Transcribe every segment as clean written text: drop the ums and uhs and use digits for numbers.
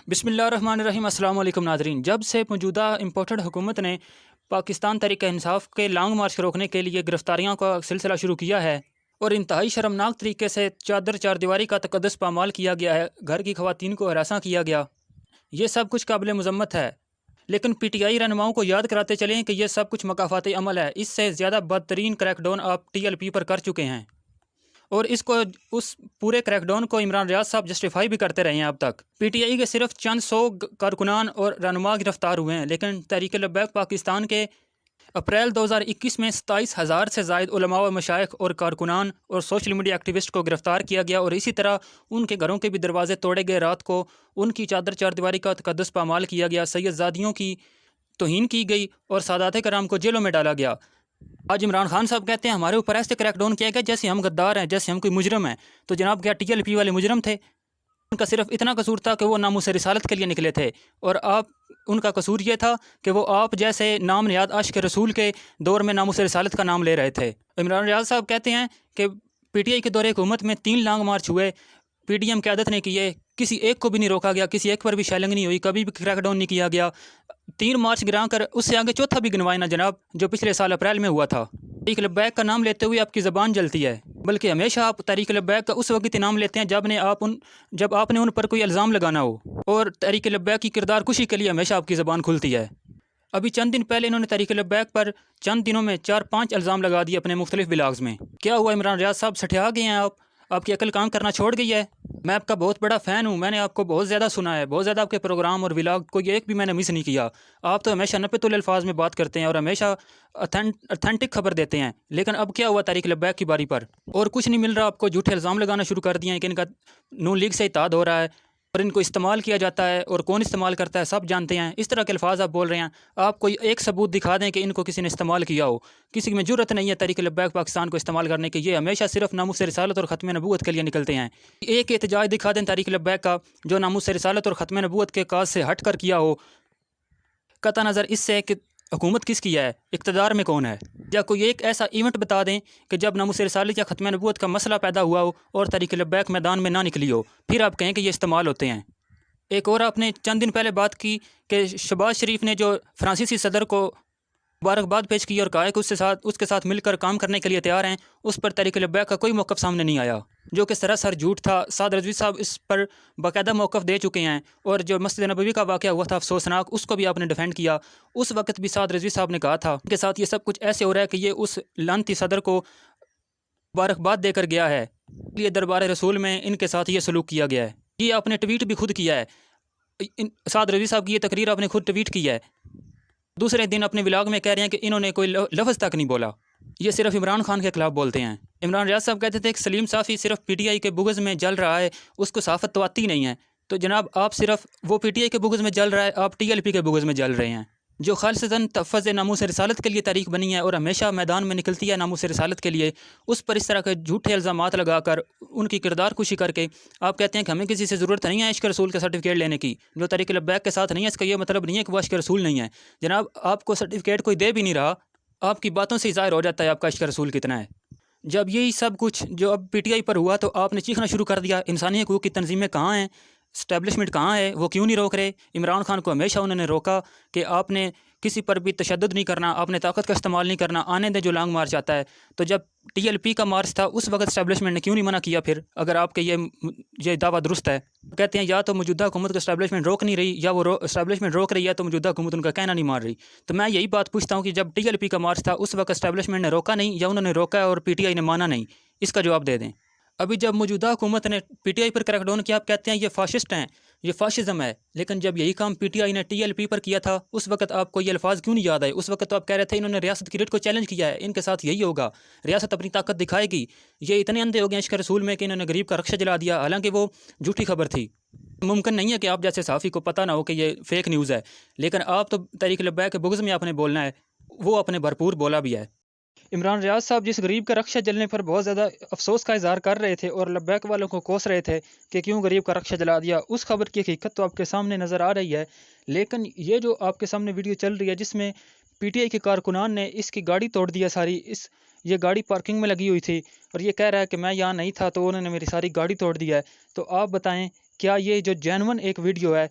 بسم اللہ الرحمن الرحیم۔ السلام علیکم ناظرین۔ جب سے موجودہ امپورٹڈ حکومت نے پاکستان تحریک انصاف کے لانگ مارچ روکنے کے لیے گرفتاریوں کا سلسلہ شروع کیا ہے اور انتہائی شرمناک طریقے سے چار دیواری کا تقدس پامال کیا گیا ہے، گھر کی خواتین کو ہراساں کیا گیا، یہ سب کچھ قابل مذمت ہے۔ لیکن پی ٹی آئی رہنماؤں کو یاد کراتے چلیں کہ یہ سب کچھ مکافاتی عمل ہے۔ اس سے زیادہ بدترین کریک ڈاؤن آپ ٹی ایل پی پر کر چکے ہیں، اور اس پورے کریک ڈاؤن کو عمران ریاض صاحب جسٹیفائی بھی کرتے رہے ہیں اب تک۔ پی ٹی آئی کے صرف چند 100 کارکنان اور رہنما گرفتار ہوئے ہیں، لیکن تحریک لبیک پاکستان کے اپریل 2021 میں 27,000 سے زائد علماء و مشائخ اور کارکنان اور سوشل میڈیا ایکٹیوسٹ کو گرفتار کیا گیا، اور اسی طرح ان کے گھروں کے بھی دروازے توڑے گئے۔ رات کو ان کی چار دیواری کا تقدس پامال کیا گیا، سید زادیوں کی توہین کی گئی اور سادات کرام کو جیلوں میں ڈالا گیا۔ آج عمران خان صاحب کہتے ہیں ہمارے اوپر ایسے کریک ڈاؤن کیا گیا جیسے ہم غدار ہیں، جیسے ہم کوئی مجرم ہیں۔ تو جناب کیا ٹی ایل پی والے مجرم تھے؟ ان کا صرف اتنا قصور تھا کہ وہ ناموس رسالت کے لیے نکلے تھے، اور ان کا قصور یہ تھا کہ وہ آپ جیسے نام نہاد عاشق رسول کے دور میں ناموس رسالت کا نام لے رہے تھے۔ عمران ریاض صاحب کہتے ہیں کہ پی ٹی آئی کے دور حکومت میں 3 لانگ مارچ ہوئے، پی ڈی ایم قیادت نے کیے، کسی ایک کو بھی نہیں روکا گیا، کسی ایک پر بھی شیلنگ نہیں ہوئی، کبھی بھی کریک ڈاؤن نہیں کیا گیا۔ 3 مارچ گراں کر اس سے آگے چوتھا بھی گنوائے نہ جناب، جو پچھلے سال اپریل میں ہوا تھا۔ تحریک لبیک کا نام لیتے ہوئے آپ کی زبان جلتی ہے، بلکہ ہمیشہ آپ تحریک لبیک کا اس وقت نام لیتے ہیں جب آپ نے ان پر کوئی الزام لگانا ہو، اور تحریک لبیک کی کردار کشی کے لیے ہمیشہ آپ کی زبان کھلتی ہے۔ ابھی چند دن پہلے انہوں نے تحریک لبیک پر چند دنوں میں 4-5 الزام لگا دیے اپنے مختلف بلاگز میں۔ کیا ہوا عمران ریاض صاحب؟ سٹھیا گئے ہیں آپ کی عقل کام کرنا چھوڑ گئی ہے؟ میں آپ کا بہت بڑا فین ہوں، میں نے آپ کو بہت زیادہ سنا ہے، بہت زیادہ آپ کے پروگرام اور ولاگ کو ایک بھی میں نے مس نہیں کیا۔ آپ تو ہمیشہ نپے تل الفاظ میں بات کرتے ہیں اور ہمیشہ اتھینٹک خبر دیتے ہیں، لیکن اب کیا ہوا تحریک لبیک کی باری پر؟ اور کچھ نہیں مل رہا آپ کو، جھوٹے الزام لگانا شروع کر دیے ہیں کہ ان کا نون لیگ سے اتحاد ہو رہا ہے اور ان کو استعمال کیا جاتا ہے، اور کون استعمال کرتا ہے سب جانتے ہیں۔ اس طرح کے الفاظ آپ بول رہے ہیں، آپ کوئی ایک ثبوت دکھا دیں کہ ان کو کسی نے استعمال کیا ہو۔ کسی میں جرأت نہیں ہے تحریک لبیک پاکستان کو استعمال کرنے کی، یہ ہمیشہ صرف ناموس رسالت اور ختم نبوت کے لیے نکلتے ہیں۔ ایک احتجاج دکھا دیں تحریک لبیک کا جو ناموس رسالت اور ختم نبوت کے کاز سے ہٹ کر کیا ہو، قطع نظر اس سے کہ حکومت کس کی ہے، اقتدار میں کون ہے، یا کوئی ایک ایسا ایونٹ بتا دیں کہ جب ناموس رسالت یا ختم نبوت کا مسئلہ پیدا ہوا ہو اور تحریک لبیک میدان میں نہ نکلی ہو، پھر آپ کہیں کہ یہ استعمال ہوتے ہیں۔ ایک اور آپ نے چند دن پہلے بات کی کہ شہباز شریف نے جو فرانسیسی صدر کو مبارکباد پیش کی اور کہا کہ اس کے ساتھ مل کر کام کرنے کے لیے تیار ہیں، اس پر تحریک لبیک کا کوئی موقف سامنے نہیں آیا، جو کہ سراسر جھوٹ تھا۔ سعد رضوی صاحب اس پر باقاعدہ موقف دے چکے ہیں، اور جو مسجد نبوی کا واقعہ ہوا تھا افسوسناک، اس کو بھی آپ نے ڈیفینڈ کیا۔ اس وقت بھی سعد رضوی صاحب نے کہا تھا ان کے ساتھ یہ سب کچھ ایسے ہو رہا ہے کہ یہ اس لعنتی صدر کو مبارکباد دے کر گیا ہے، یہ دربار رسول میں ان کے ساتھ یہ سلوک کیا گیا ہے۔ یہ آپ نے ٹویٹ بھی خود کیا ہے، سعد رضوی صاحب کی یہ تقریر آپ نے خود ٹویٹ کی ہے۔ دوسرے دن اپنے ولاگ میں کہہ رہے ہیں کہ انہوں نے کوئی لفظ تک نہیں بولا، یہ صرف عمران خان کے خلاف بولتے ہیں۔ عمران ریاض صاحب کہتے تھے کہ سلیم صافی صرف پی ٹی آئی کے بغض میں جل رہا ہے، اس کو صحافت تو آتی نہیں ہے۔ تو جناب آپ صرف وہ پی ٹی آئی کے بغض میں جل رہا ہے، آپ ٹی ایل پی کے بغض میں جل رہے ہیں، جو خالصتاً تحفظ ناموس رسالت کے لیے تاریخ بنی ہے اور ہمیشہ میدان میں نکلتی ہے ناموس رسالت کے لیے۔ اس پر اس طرح کے جھوٹے الزامات لگا کر ان کی کردار کشی کر کے آپ کہتے ہیں کہ ہمیں کسی سے ضرورت نہیں ہے عشق رسول کا سرٹیفکیٹ لینے کی، جو تحریک لبیک کے ساتھ نہیں ہے اس کا یہ مطلب نہیں ہے کہ وہ عشق رسول نہیں ہے۔ جناب آپ کو سرٹیفکیٹ کوئی دے بھی نہیں رہا، آپ کی باتوں سے ظاہر ہو جاتا ہے آپ کا عشق رسول کتنا ہے۔ جب یہی سب کچھ جو اب پی ٹی آئی پر ہوا تو آپ نے چیخنا شروع کر دیا انسانی حقوق کی تنظیمیں کہاں ہیں، اسٹیبلشمنٹ کہاں ہے، وہ کیوں نہیں روک رہے؟ عمران خان کو ہمیشہ انہوں نے روکا کہ آپ نے کسی پر بھی تشدد نہیں کرنا، آپ نے طاقت کا استعمال نہیں کرنا، آنے دیں جو لانگ مارچ آتا ہے۔ تو جب ٹی ایل پی کا مارچ تھا اس وقت اسٹیبلشمنٹ نے کیوں نہیں منع کیا؟ پھر اگر آپ کے یہ دعویٰ درست ہے، کہتے ہیں یا تو موجودہ حکومت کو اسٹیبلشمنٹ روک نہیں رہی، یا وہ اسٹیبلشمنٹ روک رہی ہے تو موجودہ حکومت ان کا کہنا نہیں مان رہی۔ تو میں یہی بات پوچھتا ہوں کہ جب ٹی ایل پی کا مارچ تھا اس وقت اسٹیبلشمنٹ نے روکا نہیں، یا انہوں نے روکا ہے اور پی ٹی آئی نے مانا نہیں؟ اس کا جواب دے دیں۔ ابھی جب موجودہ حکومت نے پی ٹی آئی پر کریک ڈاؤن کیا، آپ کہتے ہیں یہ فاشسٹ ہیں، یہ فاشزم ہے، لیکن جب یہی کام پی ٹی آئی نے ٹی ایل پی پر کیا تھا اس وقت آپ کو یہ الفاظ کیوں نہیں یاد آئے؟ اس وقت تو آپ کہہ رہے تھے انہوں نے ریاست کی ریٹ کو چیلنج کیا ہے، ان کے ساتھ یہی ہوگا، ریاست اپنی طاقت دکھائے گی۔ یہ اتنے اندھے ہو گئے عشق رسول میں کہ انہوں نے غریب کا رکشہ جلا دیا، حالانکہ وہ جھوٹی خبر تھی۔ ممکن نہیں ہے کہ آپ جیسے صحافی کو پتہ نہ ہو کہ یہ فیک نیوز ہے، لیکن آپ تو تحریک لبیک کے بغض میں آپ نے بولنا ہے، وہ آپ نے بھرپور بولا بھی ہے۔ عمران ریاض صاحب جس غریب کا رکشہ جلنے پر بہت زیادہ افسوس کا اظہار کر رہے تھے اور لبیک والوں کو کوس رہے تھے کہ کیوں غریب کا رکشہ جلا دیا، اس خبر کی حقیقت تو آپ کے سامنے نظر آ رہی ہے۔ لیکن یہ جو آپ کے سامنے ویڈیو چل رہی ہے جس میں پی ٹی آئی کے کارکنان نے اس کی گاڑی توڑ دیا ساری، یہ گاڑی پارکنگ میں لگی ہوئی تھی اور یہ کہہ رہا ہے کہ میں یہاں نہیں تھا تو انہوں نے میری ساری گاڑی توڑ دی ہے، تو آپ بتائیں کیا یہ جو جینون ایک ویڈیو ہے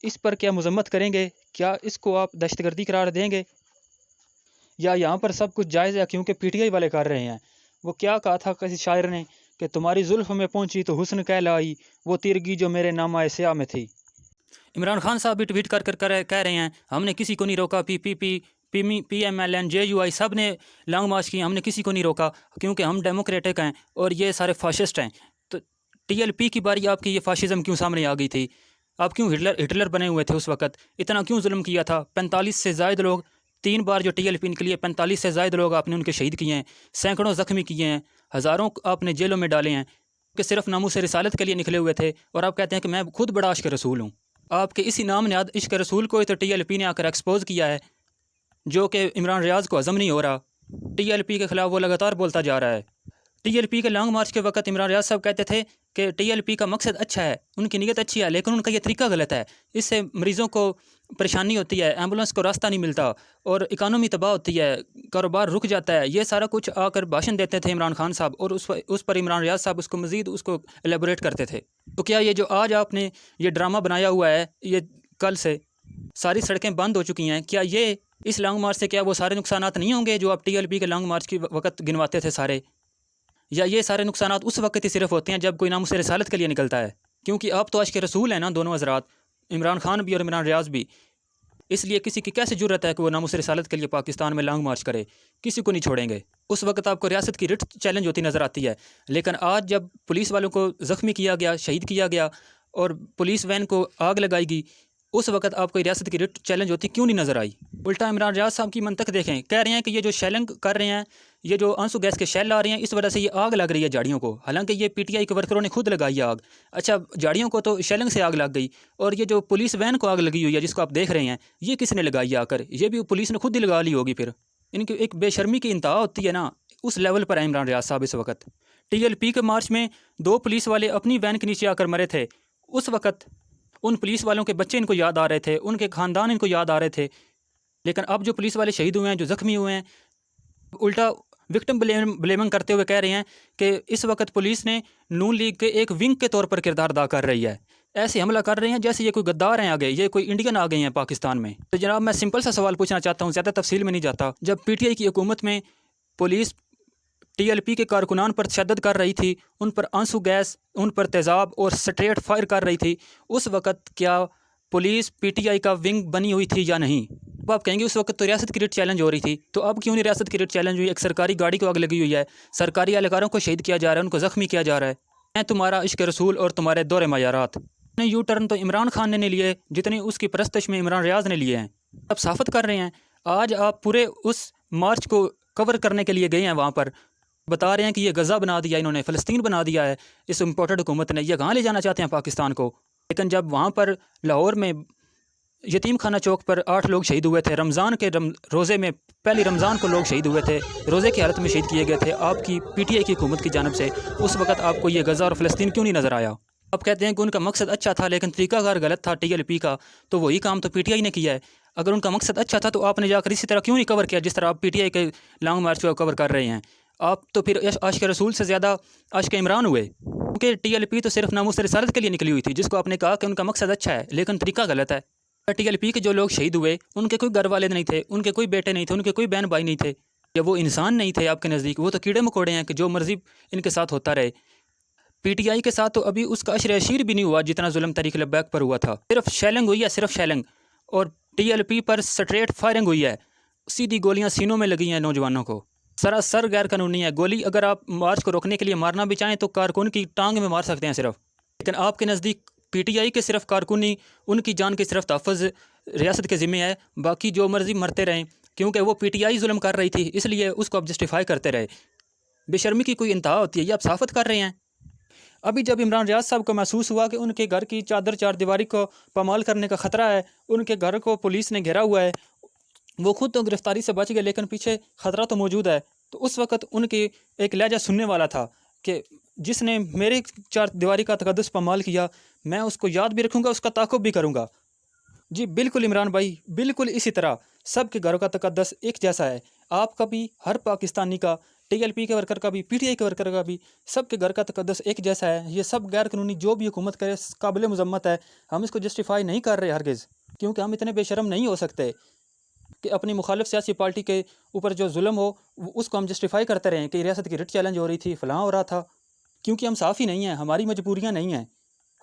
اس پر کیا مذمت کریں گے؟ کیا اس کو آپ دہشت گردی قرار دیں گے؟ یا یہاں پر سب کچھ جائز ہے کیونکہ پی ٹی آئی والے کر رہے ہیں؟ وہ کیا کہا تھا کسی شاعر نے کہ تمہاری زلف میں پہنچی تو حسن کہلائی، وہ تیرگی جو میرے نامہ سیاہ میں تھی۔ عمران خان صاحب بھی ٹویٹ کر کہہ رہے ہیں ہم نے کسی کو نہیں روکا، P M L N J U I سب نے لانگ مارچ کی، ہم نے کسی کو نہیں روکا کیونکہ ہم ڈیموکریٹک ہیں اور یہ سارے فاشسٹ ہیں۔ تو ٹی ایل پی کی باری آپ کی یہ فاشزم کیوں سامنے آ گئی تھی؟ آپ کیوں ہٹلر بنے ہوئے تھے اس وقت؟ اتنا کیوں ظلم کیا تھا؟ 45 سے زائد لوگ، 3 بار جو ٹی ایل پی کے لیے 45 سے زائد لوگ آپ نے ان کے شہید کیے ہیں، سینکڑوں زخمی کیے ہیں، ہزاروں آپ نے جیلوں میں ڈالے ہیں کہ صرف ناموس رسالت کے لیے نکلے ہوئے تھے، اور آپ کہتے ہیں کہ میں خود بڑا عاشق رسول ہوں۔ آپ کے اسی نام نہاد عشق رسول کو تو ٹی ایل پی نے آ کر ایکسپوز کیا ہے، جو کہ عمران ریاض کو ہضم نہیں ہو رہا۔ ٹی ایل پی کے خلاف وہ لگاتار بولتا جا رہا ہے۔ ٹی ایل پی کے لانگ مارچ کے وقت عمران ریاض صاحب کہتے تھے کہ ٹی ایل پی کا مقصد اچھا ہے، ان کی نیت اچھی ہے، لیکن ان کا یہ طریقہ غلط ہے، اس سے مریضوں کو پریشانی ہوتی ہے، ایمبولنس کو راستہ نہیں ملتا اور اکانومی تباہ ہوتی ہے، کاروبار رک جاتا ہے۔ یہ سارا کچھ آ کر بھاشن دیتے تھے عمران خان صاحب، اور اس پر عمران ریاض صاحب اس کو مزید ایلیبوریٹ کرتے تھے۔ تو کیا یہ جو آج آپ نے یہ ڈرامہ بنایا ہوا ہے، یہ کل سے ساری سڑکیں بند ہو چکی ہیں، کیا یہ اس لانگ مارچ سے کیا وہ سارے نقصانات نہیں ہوں گے جو آپ ٹی ایل پی کے لانگ مارچ کے وقت گنواتے تھے سارے؟ یا یہ سارے نقصانات اس وقت ہی صرف ہوتے ہیں جب کوئی ناموس رسالت کے لیے نکلتا ہے؟ کیونکہ آپ تو عاشق رسول ہیں نا، دونوں حضرات، عمران خان بھی اور عمران ریاض بھی۔ اس لیے کسی کی کیسے جرت ہے کہ وہ ناموس رسالت کے لیے پاکستان میں لانگ مارچ کرے؟ کسی کو نہیں چھوڑیں گے۔ اس وقت آپ کو ریاست کی رٹ چیلنج ہوتی نظر آتی ہے، لیکن آج جب پولیس والوں کو زخمی کیا گیا، شہید کیا گیا اور پولیس وین کو آگ لگائی گئی، اس وقت آپ کو ریاست کی رٹ چیلنج ہوتی کیوں نہیں نظر آئی؟ الٹا عمران ریاض صاحب کی منطق دیکھیں، کہہ رہے ہیں کہ یہ جو شیلنگ کر رہے ہیں، یہ جو آنسو گیس کے شیل آ رہے ہیں، اس وجہ سے یہ آگ لگ رہی ہے جاڑیوں کو، حالانکہ یہ پی ٹی آئی کے ورکروں نے خود لگائی آگ۔ اچھا، جاڑیوں کو تو شیلنگ سے آگ لگ گئی، اور یہ جو پولیس وین کو آگ لگی ہوئی ہے جس کو آپ دیکھ رہے ہیں، یہ کس نے لگائی آ کر؟ یہ بھی پولیس نے خود ہی لگا لی ہوگی۔ پھر ان کی ایک بے شرمی کی انتہا ہوتی ہے نا، اس لیول پر ہے عمران ریاض صاحب اس وقت۔ ٹی ایل پی کے مارچ میں 2 پولیس والے اپنی وین کے نیچے آ کر مرے تھے، اس وقت ان پولیس والوں کے بچے ان کو یاد آ رہے تھے، ان کے خاندان ان کو یاد آ رہے تھے، لیکن اب جو پولیس والے شہید ہوئے ہیں، جو زخمی ہوئے ہیں، الٹا وکٹم بلیمنگ کرتے ہوئے کہہ رہے ہیں کہ اس وقت پولیس نے نون لیگ کے ایک ونگ کے طور پر کردار ادا کر رہی ہے، ایسے حملہ کر رہے ہیں جیسے یہ کوئی غدار ہیں آگے، یہ کوئی انڈین آ گئے ہیں پاکستان میں۔ تو جناب میں سمپل سا سوال پوچھنا چاہتا ہوں، زیادہ تفصیل میں نہیں جاتا۔ جب پی ٹی آئی کی حکومت میں پولیس ٹی ایل پی کے کارکنان پر تشدد کر رہی تھی، ان پر آنسو گیس، ان پر تیزاب اور سٹریٹ فائر کر رہی تھی، اس وقت کیا پولیس پی ٹی آئی کا ونگ بنی ہوئی تھی یا نہیں؟ اب آپ کہیں گے اس وقت تو ریاست کی رٹ چیلنج ہو رہی تھی، تو اب کیوں نہیں ریاست کی رٹ چیلنج ہوئی؟ ایک سرکاری گاڑی کو آگ لگی ہوئی ہے، سرکاری اہلکاروں کو شہید کیا جا رہا ہے، ان کو زخمی کیا جا رہا ہے۔ میں تمہارا عشق رسول اور تمہارے دور معیارات، یو ٹرن تو عمران خان نے نہیں لیے جتنی اس کی پرستش میں عمران ریاض نے لیے ہیں۔ اب صافت کر رہے ہیں، آج آپ پورے اس مارچ کو کور کرنے کے لیے گئے ہیں، وہاں پر بتا رہے ہیں کہ یہ غزہ بنا دیا انہوں نے، فلسطین بنا دیا ہے اس امپورٹڈ حکومت نے، یہ کہاں لے جانا چاہتے ہیں پاکستان کو؟ لیکن جب وہاں پر لاہور میں یتیم خانہ چوک پر 8 لوگ شہید ہوئے تھے، رمضان کے روزے میں، پہلی رمضان کو لوگ شہید ہوئے تھے، روزے کی حالت میں شہید کیے گئے تھے آپ کی پی ٹی آئی کی حکومت کی جانب سے، اس وقت آپ کو یہ غزہ اور فلسطین کیوں نہیں نظر آیا؟ آپ کہتے ہیں کہ ان کا مقصد اچھا تھا لیکن طریقہ کار غلط تھا ٹی ایل پی کا، تو وہی کام تو پی ٹی آئی نے کیا ہے۔ اگر ان کا مقصد اچھا تھا تو آپ نے جا کر اسی طرح کیوں نہیں کور کیا جس طرح آپ پی ٹی آئی کے لانگ مارچ کو کور کر رہے ہیں؟ آپ تو پھر عاشق رسول سے زیادہ عاشق عمران ہوئے، کیونکہ ٹی ایل پی تو صرف ناموس رسالت کے لیے نکلی ہوئی تھی، جس کو آپ نے کہا کہ ان کا مقصد اچھا ہے لیکن طریقہ غلط ہے۔ ٹی ایل پی کے جو لوگ شہید ہوئے ان کے کوئی گھر والے نہیں تھے، ان کے کوئی بیٹے نہیں تھے، ان کے کوئی بہن بھائی نہیں تھے، یا وہ انسان نہیں تھے آپ کے نزدیک؟ وہ تو کیڑے مکوڑے ہیں کہ جو مرضی ان کے ساتھ ہوتا رہے۔ پی ٹی آئی کے ساتھ تو ابھی اس کا عشر عشیر بھی نہیں ہوا جتنا ظلم تحریک لبیک پر ہوا تھا، صرف شیلنگ ہوئی ہے، صرف شیلنگ، اور ٹی ایل پی پر سٹریٹ فائرنگ ہوئی ہے، سیدھی گولیاں سینوں میں لگی ہیں نوجوانوں کو، سراسر غیر قانونی ہے۔ گولی اگر آپ مارچ کو روکنے کے لیے مارنا بھی چاہیں تو کارکن کی ٹانگ میں مار سکتے ہیں صرف، لیکن آپ کے نزدیک پی ٹی آئی کے صرف کارکنی، ان کی جان کی صرف تحفظ ریاست کے ذمہ ہے، باقی جو مرضی مرتے رہیں، کیونکہ وہ پی ٹی آئی ظلم کر رہی تھی اس لیے اس کو آپ جسٹیفائی کرتے رہے۔ بے شرمی کی کوئی انتہا ہوتی ہے، یہ آپ صافت کر رہے ہیں۔ ابھی جب عمران ریاض صاحب کو محسوس ہوا کہ ان کے گھر کی چادر چار دیواری کو پامال کرنے کا خطرہ ہے، ان کے گھر کو پولیس نے گھیرا ہوا ہے، وہ خود تو گرفتاری سے بچ گئے لیکن پیچھے خطرہ تو موجود ہے، تو اس وقت ان کی ایک لہجہ سننے والا تھا کہ جس نے میرے چار دیواری کا تقدس پامال کیا، میں اس کو یاد بھی رکھوں گا، اس کا تعاقب بھی کروں گا۔ جی بالکل عمران بھائی، بالکل اسی طرح سب کے گھروں کا تقدس ایک جیسا ہے، آپ کا بھی، ہر پاکستانی کا TLP کے ورکر کا بھی PTI کے ورکر کا بھی، سب کے گھر کا تقدس ایک جیسا ہے۔ یہ سب غیر قانونی جو بھی حکومت کرے قابل مذمت ہے، ہم اس کو جسٹیفائی نہیں کر رہے ہرگز، کیونکہ ہم اتنے بے شرم نہیں ہو سکتے کہ اپنی مخالف سیاسی پارٹی کے اوپر جو ظلم ہو اس کو ہم جسٹیفائی کرتے رہیں کہ ریاست کی رٹ چیلنج ہو رہی تھی، فلاں ہو رہا تھا، کیونکہ ہم صاف ہی نہیں ہیں، ہماری مجبوریاں نہیں ہیں،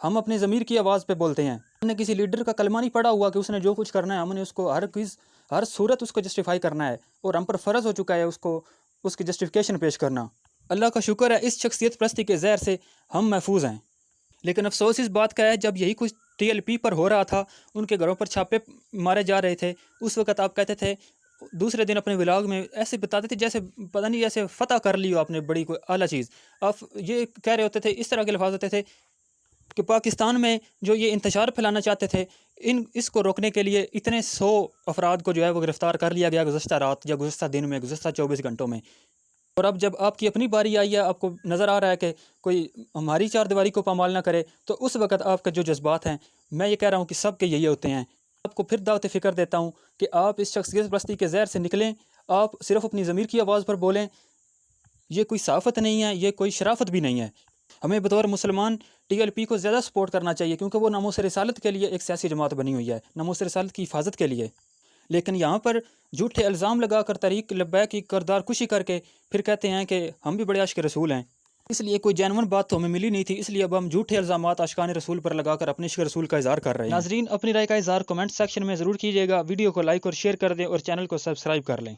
ہم اپنے ضمیر کی آواز پہ بولتے ہیں۔ ہم نے کسی لیڈر کا کلمہ نہیں پڑھا ہوا کہ اس نے جو کچھ کرنا ہے ہم نے اس کو ہر صورت اس کو جسٹیفائی کرنا ہے، اور ہم پر فرض ہو چکا ہے اس کی جسٹیفیکیشن پیش کرنا۔ اللہ کا شکر ہے اس شخصیت پرستی کے زہر سے ہم محفوظ ہیں، لیکن افسوس اس بات کا ہے جب یہی کچھ TLP پر ہو رہا تھا، ان کے گھروں پر چھاپے مارے جا رہے تھے، اس وقت آپ کہتے تھے، دوسرے دن اپنے ولاگ میں ایسے بتاتے تھے جیسے پتہ نہیں جیسے فتح کر لی ہو آپ نے بڑی کوئی اعلیٰ چیز۔ آپ یہ کہہ رہے ہوتے تھے، اس طرح کے الفاظ ہوتے تھے کہ پاکستان میں جو یہ انتشار پھیلانا چاہتے تھے، اس کو روکنے کے لیے اتنے 100 افراد کو جو ہے وہ گرفتار کر لیا گیا گزشتہ رات یا گزشتہ دن میں، گزشتہ 24 گھنٹوں میں۔ اور اب جب آپ کی اپنی باری آئی ہے، آپ کو نظر آ رہا ہے کہ کوئی ہماری چار دیواری کو پامال نہ کرے، تو اس وقت آپ کے جو جذبات ہیں، میں یہ کہہ رہا ہوں کہ سب کے یہی ہوتے ہیں۔ آپ کو پھر دعوت فکر دیتا ہوں کہ آپ اس شخصیت پرستی کے زہر سے نکلیں، آپ صرف اپنی ضمیر کی آواز پر بولیں۔ یہ کوئی صافت نہیں ہے، یہ کوئی شرافت بھی نہیں ہے۔ ہمیں بطور مسلمان TLP کو زیادہ سپورٹ کرنا چاہیے، کیونکہ وہ ناموس رسالت کے لیے ایک سیاسی جماعت بنی ہوئی ہے، ناموس رسالت کی حفاظت کے لیے۔ لیکن یہاں پر جھوٹے الزام لگا کر تحریک لبیک کی کردار کشی کر کے پھر کہتے ہیں کہ ہم بھی بڑے عاشق رسول ہیں۔ اس لیے کوئی جینون بات تو ہمیں ملی نہیں تھی، اس لیے اب ہم جھوٹے الزامات عاشقان رسول پر لگا کر اپنے عشق رسول کا اظہار کر رہے ہیں۔ ناظرین، اپنی رائے کا اظہار کمنٹ سیکشن میں ضرور کیجیے گا، ویڈیو کو لائک اور شیئر کر دیں اور چینل کو سبسکرائب کر لیں۔